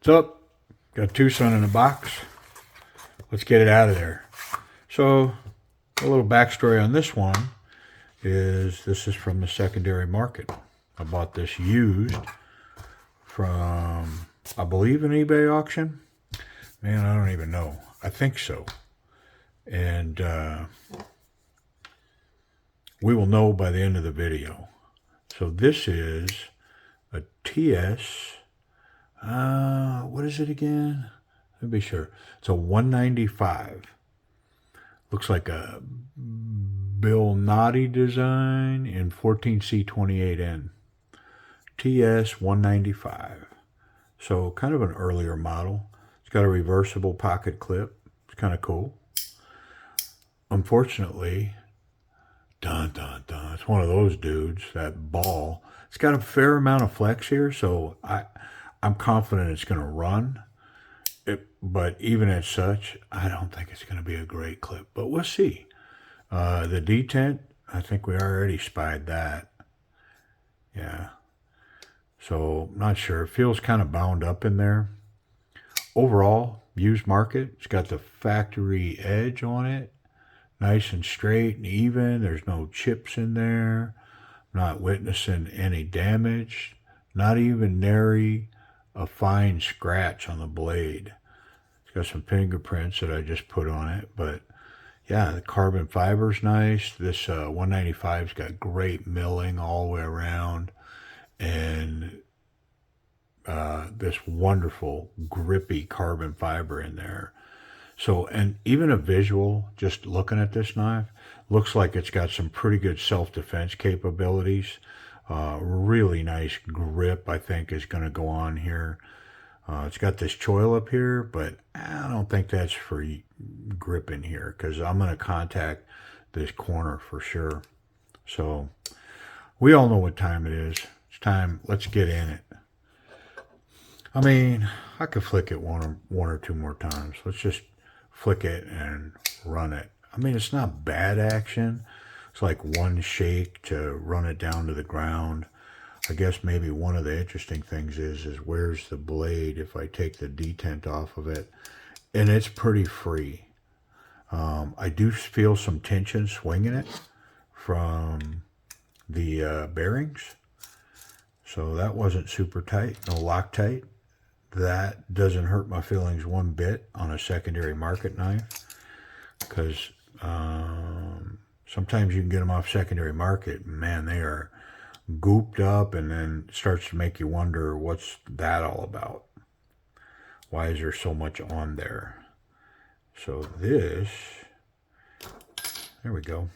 What's up? Got TWOSUN in a box. Let's get it out of there. So, a little backstory on this one is this is from the secondary market. I bought this used from, I believe, an eBay auction. Man, I don't even know. I think so. And we will know by the end of the video. So this is a TS, what is it again? Let me be sure. It's a 195. Looks like a Bill Noddy design in 14C28N. TS 195. So kind of an earlier model. It's got a reversible pocket clip. It's kind of cool. Unfortunately, it's one of those dudes, that ball. It's got a fair amount of flex here, so I'm confident it's going to run. But even as such, I don't think it's going to be a great clip. But we'll see. The detent, I think we already spied that. Yeah. So, not sure. It feels kind of bound up in there. Overall, used market. It's got the factory edge on it. Nice and straight and even. There's no chips in there. Not witnessing any damage. Not even nary a fine scratch on the blade. It's got some fingerprints that I just put on it. But, yeah, the carbon fiber's nice. This 195's got great milling all the way around. And this wonderful grippy carbon fiber in there. So, and even a visual, just looking at this knife, looks like it's got some pretty good self-defense capabilities. Really nice grip, I think, is going to go on here. It's got this choil up here, but I don't think that's for gripping here because I'm going to contact this corner for sure. So, we all know what time it is. It's time. Let's get in it. I mean, I could flick it one or two more times. Let's just flick it and run it. I mean, it's not bad action. It's like one shake to run it down to the ground. I guess maybe one of the interesting things is where's the blade if I take the detent off of it. And it's pretty free. I do feel some tension swinging it from the bearings. So that wasn't super tight, no Loctite. That doesn't hurt my feelings one bit on a secondary market knife because sometimes you can get them off secondary market and man, they are gooped up and then it starts to make you wonder what's that all about. Why is there so much on there? So this, there we go.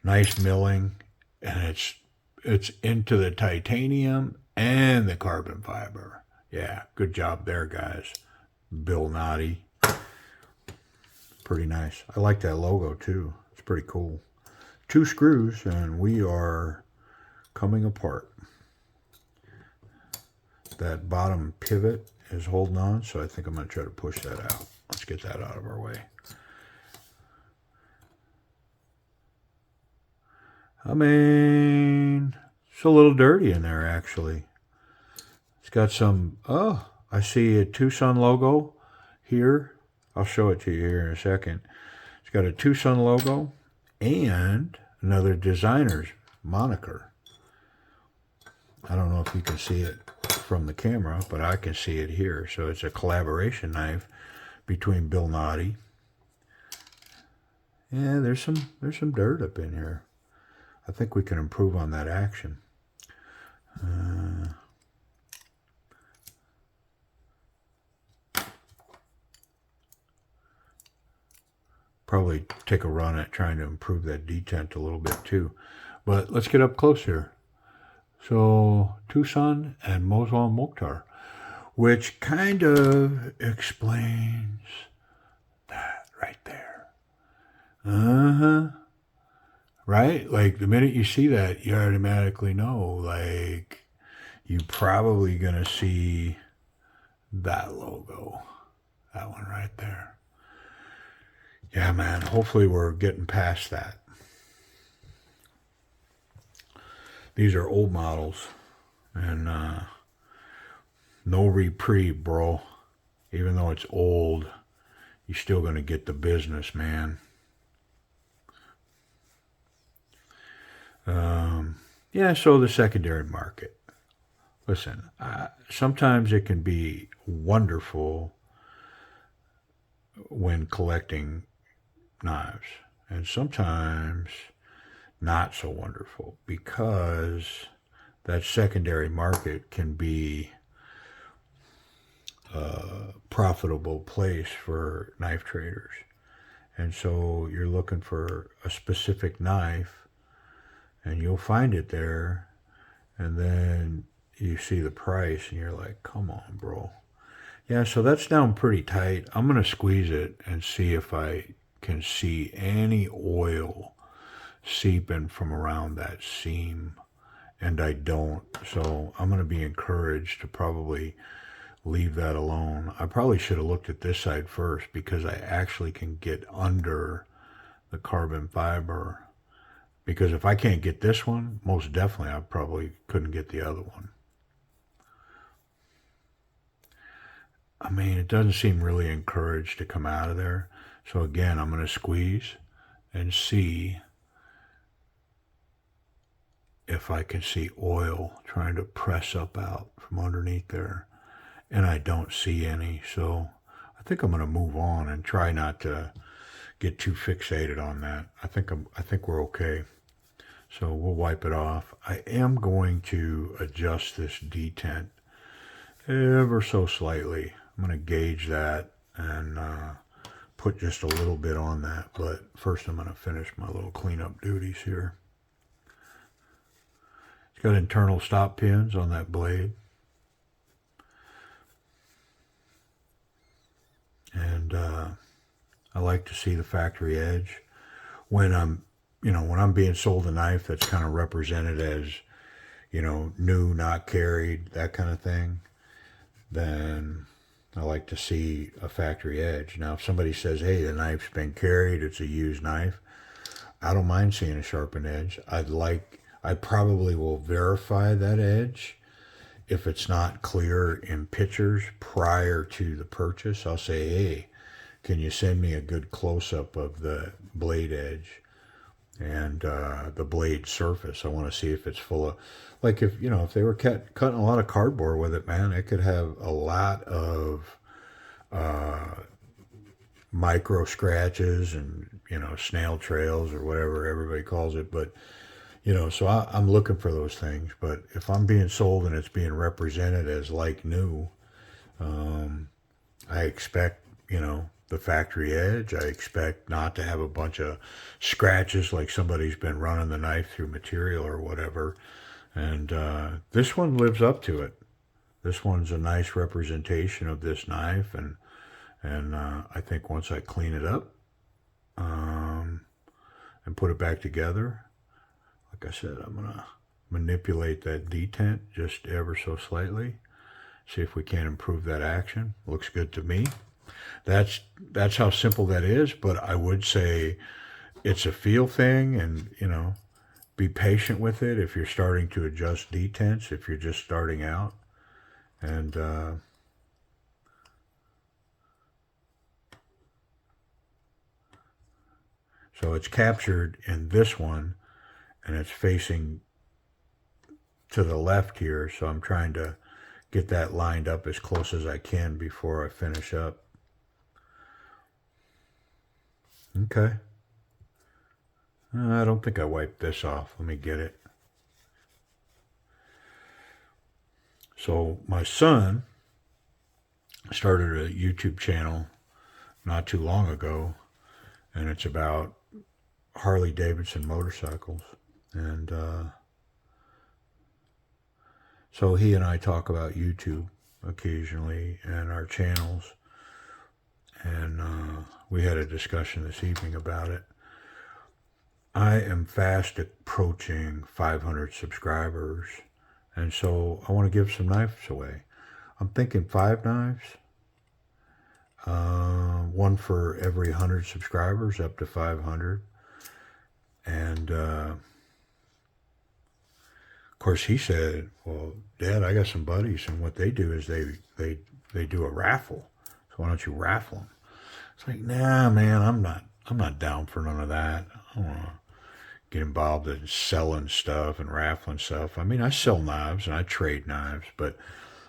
Nice milling and it's into the titanium and the carbon fiber. Yeah, good job there, guys. Bill Noddy. Pretty nice. I like that logo, too. It's pretty cool. 2 screws, and we are coming apart. That bottom pivot is holding on, so I think I'm going to try to push that out. Let's get that out of our way. I mean, it's a little dirty in there, actually. It's got some, oh, I see a TWOSUN logo here. I'll show it to you here in a second. It's got a TWOSUN logo and another designer's moniker. I don't know if you can see it from the camera, but I can see it here. So it's a collaboration knife between Bill Noddy. Yeah, there's some dirt up in here. I think we can improve on that action. Probably take a run at trying to improve that detent a little bit too. But let's get up close here. So TWOSUN and Mozal Mokhtar, which kind of explains that right there. Right? Like the minute you see that, you automatically know, like, you're probably going to see that logo. That one right there. Yeah, man, hopefully we're getting past that. These are old models, and No reprieve, bro. Even though it's old, you're still going to get the business, man. Yeah, so the secondary market. Listen, sometimes it can be wonderful when collecting knives, and sometimes not so wonderful because that secondary market can be a profitable place for knife traders. And so you're looking for a specific knife and you'll find it there, and then you see the price and you're like, come on, bro. Yeah, so that's down pretty tight. I'm going to squeeze it and see if I can see any oil seeping from around that seam, and I don't. So I'm going to be encouraged to probably leave that alone. I probably should have looked at this side first because I actually can get under the carbon fiber. Because if I can't get this one, most definitely I probably couldn't get the other one. I mean, it doesn't seem really encouraged to come out of there. So again, I'm going to squeeze and see if I can see oil trying to press up out from underneath there. And I don't see any. So I think I'm going to move on and try not to get too fixated on that. I think we're okay. So we'll wipe it off. I am going to adjust this detent ever so slightly. I'm going to gauge that and put just a little bit on that. But first I'm going to finish my little cleanup duties here. It's got internal stop pins on that blade. And I like to see the factory edge. When I'm being sold a knife that's kind of represented as, new, not carried, that kind of thing, then I like to see a factory edge. Now, if somebody says, hey, the knife's been carried, it's a used knife, I don't mind seeing a sharpened edge. I probably will verify that edge. If it's not clear in pictures prior to the purchase, I'll say, hey, can you send me a good close-up of the blade edge and the blade surface? I want to see if it's full of, like if they were cutting a lot of cardboard with it, man, it could have a lot of micro scratches and, snail trails or whatever everybody calls it. But, so I'm looking for those things. But if I'm being sold and it's being represented as like new, I expect, the factory edge. I expect not to have a bunch of scratches like somebody's been running the knife through material or whatever. And this one lives up to it. This one's a nice representation of this knife, and I think once I clean it up and put it back together, like I said, I'm gonna manipulate that detent just ever so slightly. See if we can't improve that action. Looks good to me. That's how simple that is. But I would say it's a feel thing, and be patient with it if you're starting to adjust detents. If you're just starting out, and so it's captured in this one, and it's facing to the left here. So I'm trying to get that lined up as close as I can before I finish up. Okay. I don't think I wiped this off. Let me get it. So my son started a YouTube channel not too long ago, and it's about Harley Davidson motorcycles. And so he and I talk about YouTube occasionally and our channels. And we had a discussion this evening about it. I am fast approaching 500 subscribers, and so I want to give some knives away. I'm thinking 5 knives, one for every 100 subscribers, up to 500. And Of course, he said, "Well, Dad, I got some buddies, and what they do is they do a raffle. So why don't you raffle them?" It's like, nah, man, I'm not down for none of that. I don't want to get involved in selling stuff and raffling stuff. I mean, I sell knives and I trade knives, but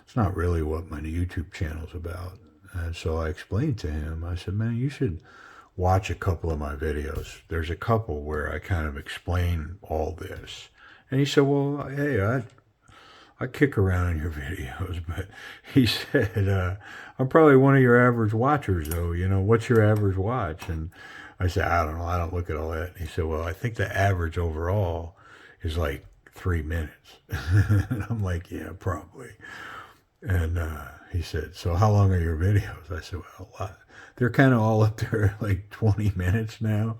it's not really what my YouTube channel's about. And so I explained to him, I said, man, you should watch a couple of my videos. There's a couple where I kind of explain all this. And he said, well, hey, I kick around in your videos, but he said, I'm probably one of your average watchers, though. What's your average watch? And I said, I don't know. I don't look at all that. And he said, well, I think the average overall is like 3 minutes. And I'm like, yeah, probably. And he said, so how long are your videos? I said, well, they're kind of all up there like 20 minutes now,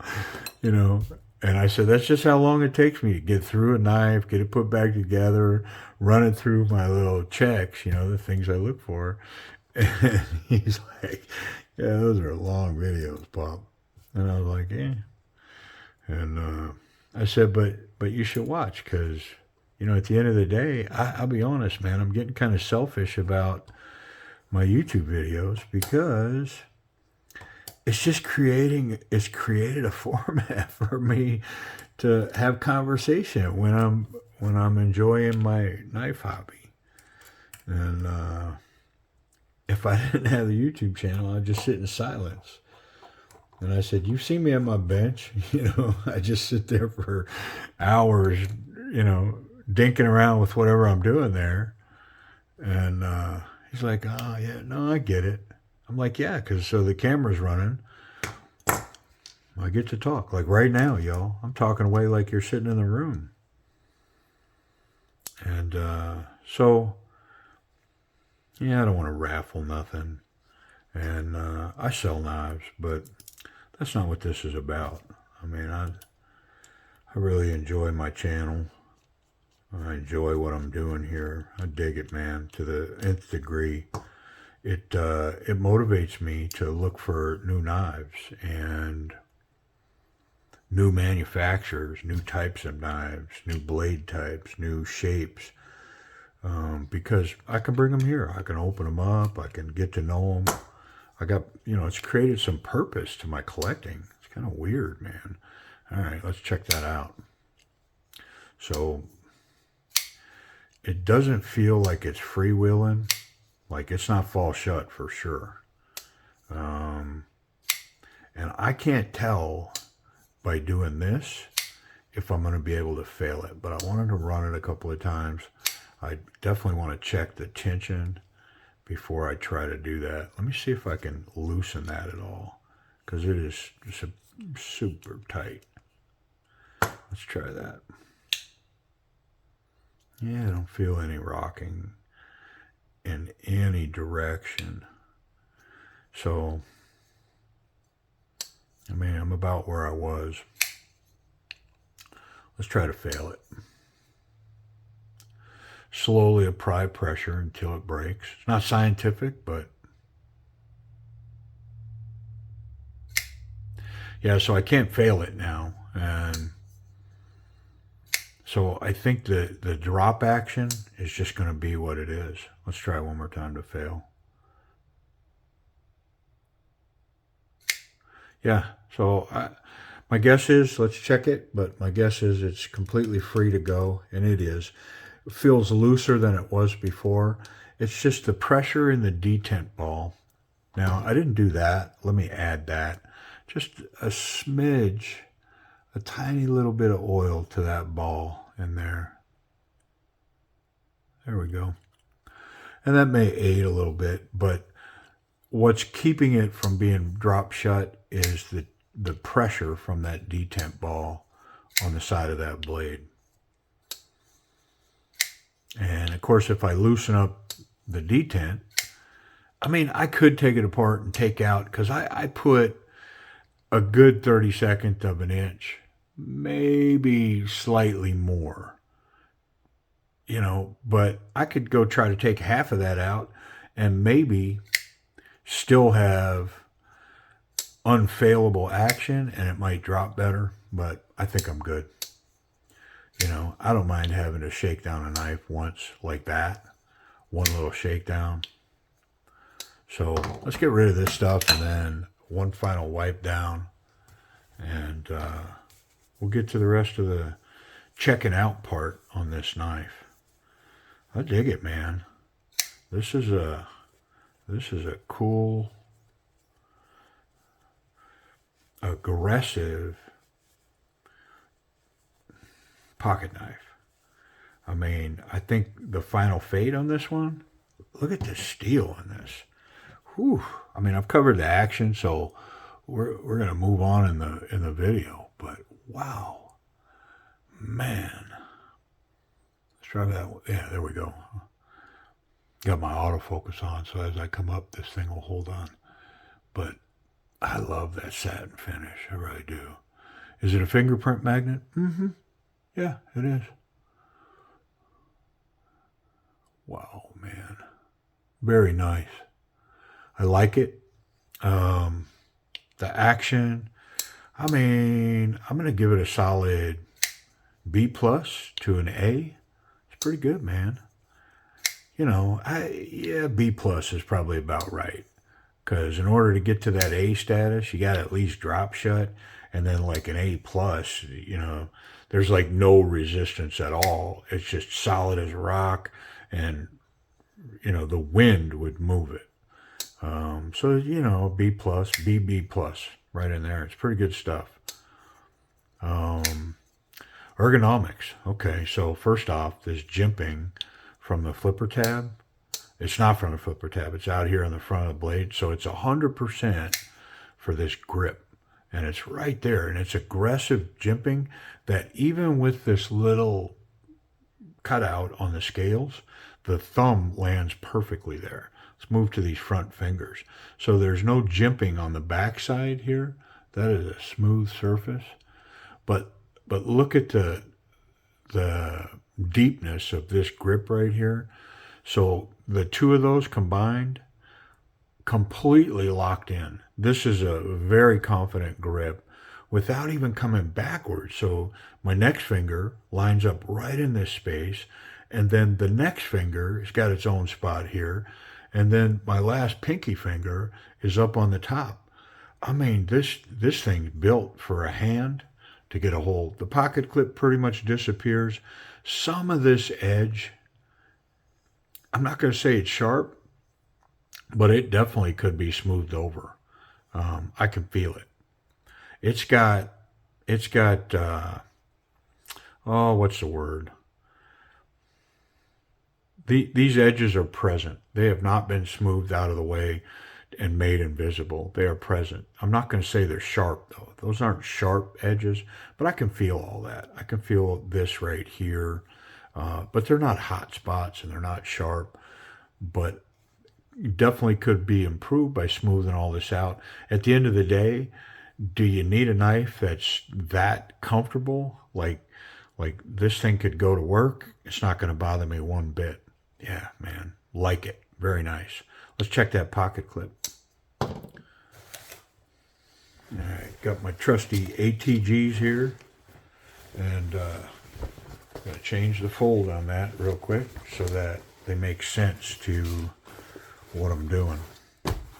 you know. And I said, that's just how long it takes me to get through a knife, get it put back together, run it through my little checks, the things I look for. And he's like, yeah, those are long videos, Pop. And I was like, yeah. And I said, but you should watch because, at the end of the day, I'll be honest, man, I'm getting kind of selfish about my YouTube videos because it's created a format for me to have conversation when I'm enjoying my knife hobby. And if I didn't have the YouTube channel, I'd just sit in silence. And I said, you've seen me at my bench, I just sit there for hours, dinking around with whatever I'm doing there. And he's like, oh, yeah, no, I get it. I'm like, yeah, because so the camera's running. I get to talk. Like right now, y'all. I'm talking away like you're sitting in the room. And so, yeah, I don't want to raffle nothing. And I sell knives, but that's not what this is about. I mean, I really enjoy my channel. I enjoy what I'm doing here. I dig it, man, to the nth degree. It motivates me to look for new knives and new manufacturers, new types of knives, new blade types, new shapes, because I can bring them here. I can open them up. I can get to know them. I got, it's created some purpose to my collecting. It's kind of weird, man. All right, let's check that out. So it doesn't feel like it's freewheeling. Like it's not fall shut for sure. And I can't tell by doing this if I'm going to be able to fail it. But I wanted to run it a couple of times. I definitely want to check the tension before I try to do that. Let me see if I can loosen that at all. Because it is just super tight. Let's try that. Yeah, I don't feel any rocking in any direction. So, I mean, I'm about where I was. Let's try to fail it. Slowly apply pressure until it breaks. It's not scientific, but yeah, so I can't fail it now. And so I think the drop action is just going to be what it is. Let's try one more time to fail. Yeah, so my guess is, let's check it, but my guess is it's completely free to go, and it is. It feels looser than it was before. It's just the pressure in the detent ball. Now, I didn't do that. Let me add that. Just a smidge, a tiny little bit of oil to that ball in there. There we go. And that may aid a little bit, but what's keeping it from being drop shut is the pressure from that detent ball on the side of that blade. And of course, if I loosen up the detent, I mean, I could take it apart and take out, because I put a good 32nd of an inch, maybe slightly more, but I could go try to take half of that out and maybe still have unfailable action, and it might drop better, but I think I'm good. You know, I don't mind having to shake down a knife once like that. One little shakedown. So let's get rid of this stuff and then one final wipe down. And we'll get to the rest of the checking out part on this knife. I dig it, man. This is a cool, aggressive pocket knife. I mean, I think the final fade on this one, look at the steel in this. Whew. I mean, I've covered the action, so we're gonna move on in the video. But wow, man. Let's try that. Yeah, there we go. Got my autofocus on, so as I come up, this thing will hold on. But I love that satin finish. I really do. Is it a fingerprint magnet? Mm-hmm. Yeah, it is. Wow, man. Very nice. I like it. The action, I mean, I'm going to give it a solid B plus to an A. It's pretty good, man. You know, yeah, B plus is probably about right. Because in order to get to that A status, you got to at least drop shut. And then like an A plus, you know, there's like no resistance at all. It's just solid as rock. And, you know, the wind would move it. So, you know, B plus, B plus, right in there. It's pretty good stuff. Ergonomics. Okay, so first off, this jimping from the flipper tab. It's not from the flipper tab. It's out here on the front of the blade. So it's 100% for this grip. And it's right there. And it's aggressive jimping that even with this little cutout on the scales, the thumb lands perfectly there. Let's move to these front fingers. So there's no jimping on the back side here. That is a smooth surface. But look at the deepness of this grip right here. So the two of those combined, completely locked in. This is a very confident grip without even coming backwards. So my next finger lines up right in this space. And then the next finger has got its own spot here. And then my last pinky finger is up on the top. I mean, this thing's built for a hand to get a hold. The pocket clip pretty much disappears. Some of this edge, I'm not going to say it's sharp, but it definitely could be smoothed over. I can feel it. It's got, what's the word? These edges are present. They have not been smoothed out of the way and made invisible. They are present. I'm not going to say they're sharp, though. Those aren't sharp edges, but I can feel all that. I can feel this right here, but they're not hot spots and they're not sharp, but definitely could be improved by smoothing all this out. At the end of the day, do you need a knife that's that comfortable? Like this thing could go to work. It's not going to bother me one bit. Yeah, man. Like it. Very nice. Let's check that pocket clip. All right. Got my trusty ATGs here. And I'm going to change the fold on that real quick so that they make sense to what I'm doing.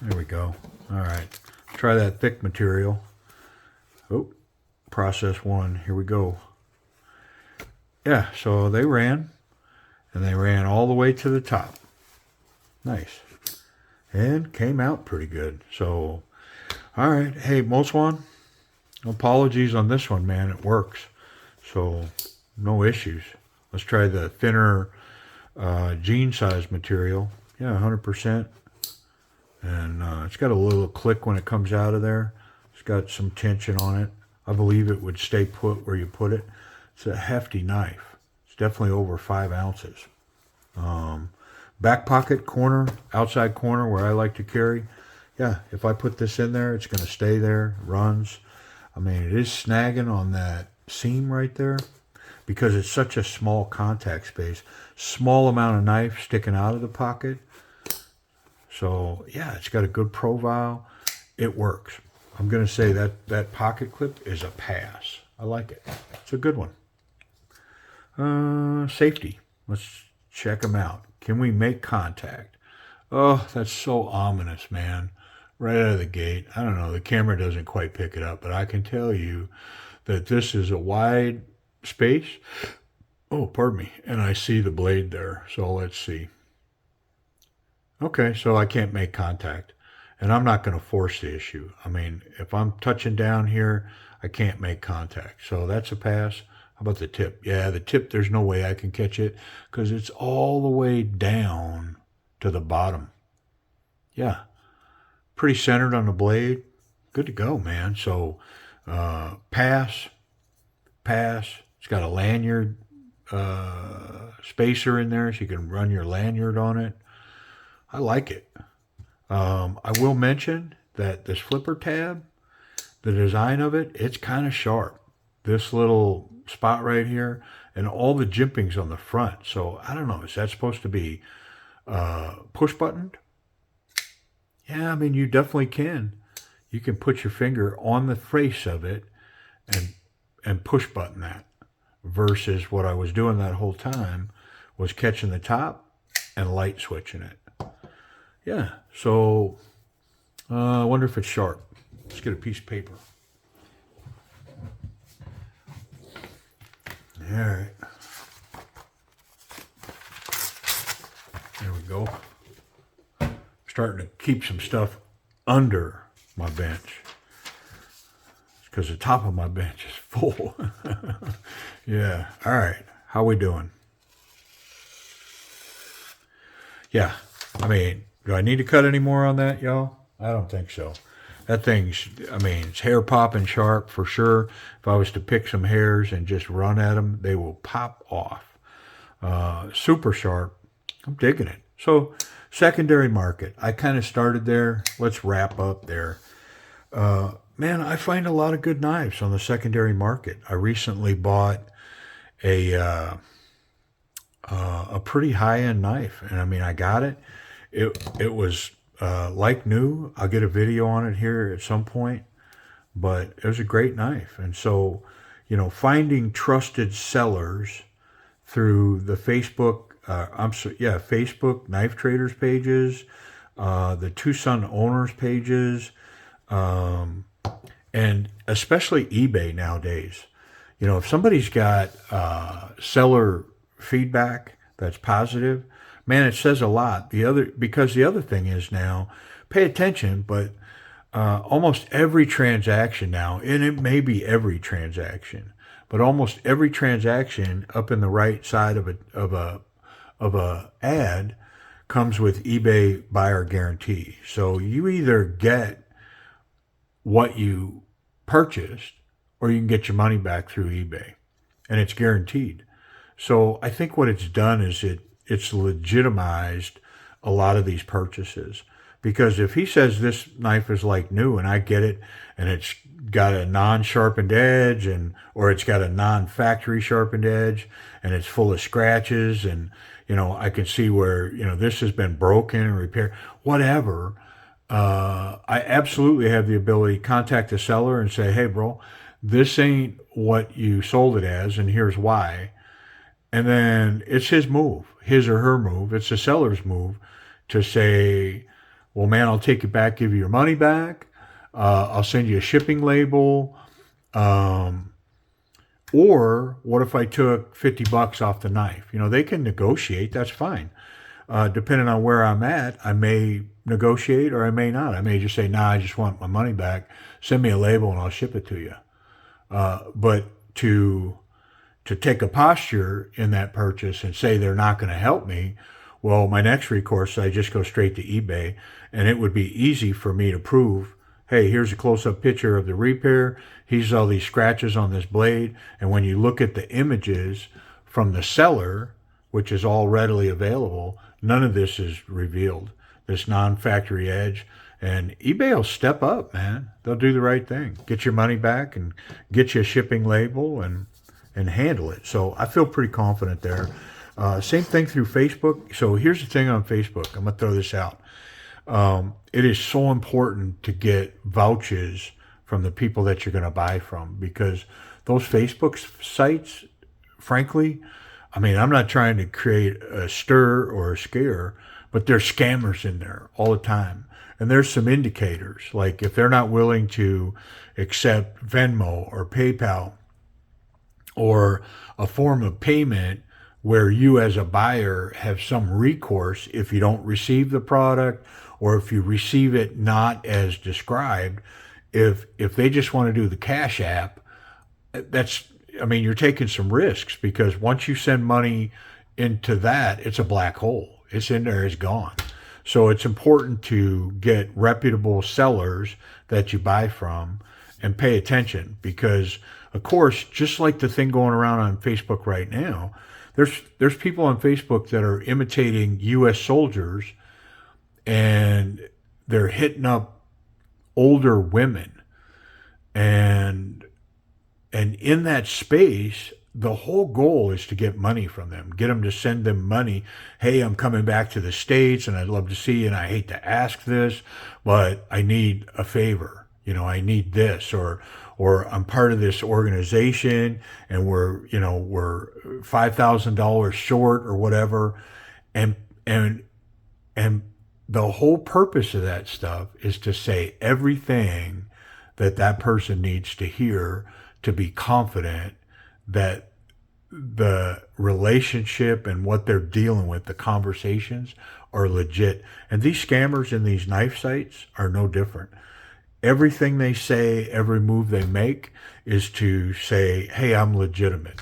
There we go. All right. Try that thick material. Oh, process one. Here we go. Yeah, so they ran. And they ran all the way to the top. Nice. And came out pretty good. So, all right. Hey, Moswan, apologies on this one, man. It works. So, no issues. Let's try the thinner jean size material. Yeah, 100%. And it's got a little click when it comes out of there. It's got some tension on it. I believe it would stay put where you put it. It's a hefty knife. Definitely over 5 ounces. Back pocket corner, outside corner where I like to carry. Yeah, if I put this in there, it's going to stay there, runs. I mean, it is snagging on that seam right there because it's such a small contact space. Small amount of knife sticking out of the pocket. So, yeah, it's got a good profile. It works. I'm going to say that pocket clip is a pass. I like it. It's a good one. Safety. Let's check them out. Can we make contact? Oh, that's so ominous, man. Right out of the gate. I don't know. The camera doesn't quite pick it up, but I can tell you that this is a wide space. Oh, pardon me. And I see the blade there. So let's see. Okay, so I can't make contact. And I'm not going to force the issue. I mean, if I'm touching down here, I can't make contact. So that's a pass. How about the tip? Yeah, the tip, there's no way I can catch it because it's all the way down to the bottom. Yeah, pretty centered on the blade. Good to go, man. So pass, pass. It's got a lanyard spacer in there so you can run your lanyard on it. I like it. I will mention that this flipper tab, the design of it, it's kind of sharp. This little spot right here and all the jimpings on the front. So I don't know, is that supposed to be push buttoned? Yeah, I mean, you definitely can. You can put your finger on the face of it and push button that versus what I was doing that whole time was catching the top and light switching it. Yeah, so I wonder if it's sharp. Let's get a piece of paper. All right. There we go. Starting to keep some stuff under my bench. It's because the top of my bench is full. Yeah. All right. How we doing? Yeah. I mean, do I need to cut any more on that, y'all? I don't think so. That thing's, I mean, it's hair popping sharp for sure. If I was to pick some hairs and just run at them, they will pop off. Super sharp. I'm digging it. So, secondary market. I kind of started there. Let's wrap up there. Man, I find a lot of good knives on the secondary market. I recently bought a pretty high-end knife, and I mean, I got it. It was like new. I'll get a video on it here at some point, but it was a great knife. And so, finding trusted sellers through the Facebook, Facebook knife traders pages, the TWOSUN owners pages, and especially eBay nowadays. If somebody's got seller feedback that's positive, man, it says a lot. Because the other thing is now, pay attention, but almost every transaction now, and it may be every transaction, but almost every transaction up in the right side of a ad comes with eBay buyer guarantee. So you either get what you purchased or you can get your money back through eBay, and it's guaranteed. So I think what it's done is it's legitimized a lot of these purchases. Because if he says this knife is like new and I get it and it's got a non-sharpened edge or it's got a non-factory sharpened edge and it's full of scratches and, I can see where, this has been broken and repaired, whatever, I absolutely have the ability to contact the seller and say, hey, bro, this ain't what you sold it as and here's why. And then it's his or her move. It's the seller's move to say, well, man, I'll take it back, give you your money back. I'll send you a shipping label. Or what if I took $50 off the knife? They can negotiate. That's fine. Depending on where I'm at, I may negotiate or I may not. I may just say, nah, I just want my money back. Send me a label and I'll ship it to you. But to take a posture in that purchase and say they're not going to help me, well, my next recourse, I just go straight to eBay, and it would be easy for me to prove, hey, here's a close-up picture of the repair. Here's all these scratches on this blade. And when you look at the images from the seller, which is all readily available, none of this is revealed, this non-factory edge. And eBay will step up, man. They'll do the right thing. Get your money back and get you a shipping label and handle it. So I feel pretty confident there. Same thing through Facebook. So here's the thing on Facebook. I'm going to throw this out. It is so important to get vouchers from the people that you're going to buy from, because those Facebook sites, frankly, I mean, I'm not trying to create a stir or a scare, but there's scammers in there all the time. And there's some indicators, like if they're not willing to accept Venmo or PayPal or a form of payment where you as a buyer have some recourse if you don't receive the product or if you receive it not as described, if they just want to do the Cash App, that's, I mean, you're taking some risks because once you send money into that, it's a black hole. It's in there, it's gone. So it's important to get reputable sellers that you buy from and pay attention because, of course, just like the thing going around on Facebook right now, there's people on Facebook that are imitating U.S. soldiers and they're hitting up older women and in that space, the whole goal is to get money from them, get them to send them money. Hey, I'm coming back to the States and I'd love to see you. And I hate to ask this, but I need a favor. You know, I need this, or I'm part of this organization and we're $5,000 short or whatever. And, and, and the whole purpose of that stuff is to say everything that that person needs to hear to be confident that the relationship and what they're dealing with, the conversations are legit. And these scammers in these knife sites are no different. Everything they say, every move they make is to say, hey, I'm legitimate.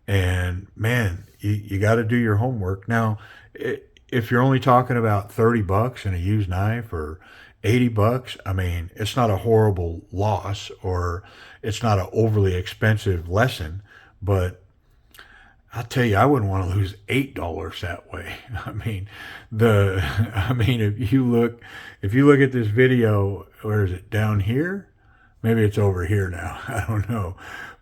And man, you got to do your homework. Now, if you're only talking about $30 and a used knife or $80, I mean, it's not a horrible loss or it's not an overly expensive lesson, but I'll tell you, I wouldn't want to lose $8 that way. I mean, if you look at this video, where is it, down here? Maybe it's over here now. I don't know.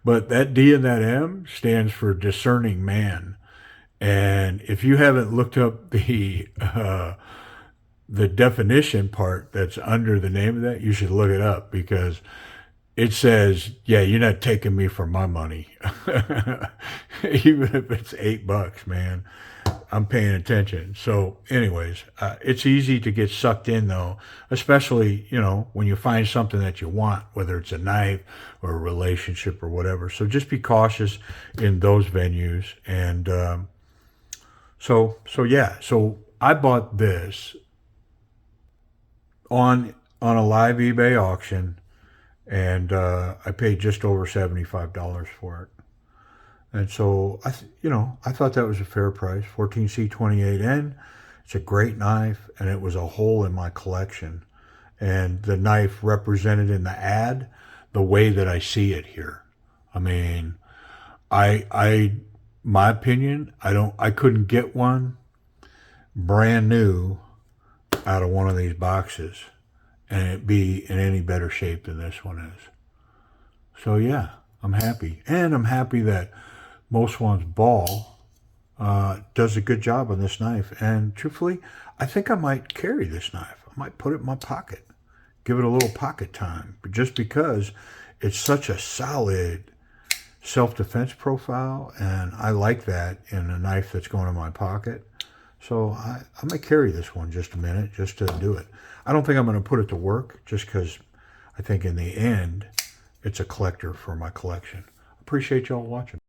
But that D and that M stands for discerning man. And if you haven't looked up the definition part that's under the name of that, you should look it up because it says, yeah, you're not taking me for my money. Even if it's $8, man, I'm paying attention. So anyways, it's easy to get sucked in though, especially, when you find something that you want, whether it's a knife or a relationship or whatever. So just be cautious in those venues. And so I bought this on a live eBay auction, and I paid just over $75 for it. And so I thought that was a fair price. 14C28N. It's a great knife, and it was a hole in my collection. And the knife represented in the ad the way that I see it here. I mean, my opinion, I couldn't get one brand new out of one of these boxes and it be in any better shape than this one is. So yeah, I'm happy. And I'm happy that Most One's Ball does a good job on this knife. And truthfully, I think I might carry this knife. I might put it in my pocket, give it a little pocket time, but just because it's such a solid self-defense profile, and I like that in a knife that's going in my pocket. So I might carry this one just a minute just to do it. I don't think I'm going to put it to work just because I think in the end, it's a collector for my collection. Appreciate y'all watching.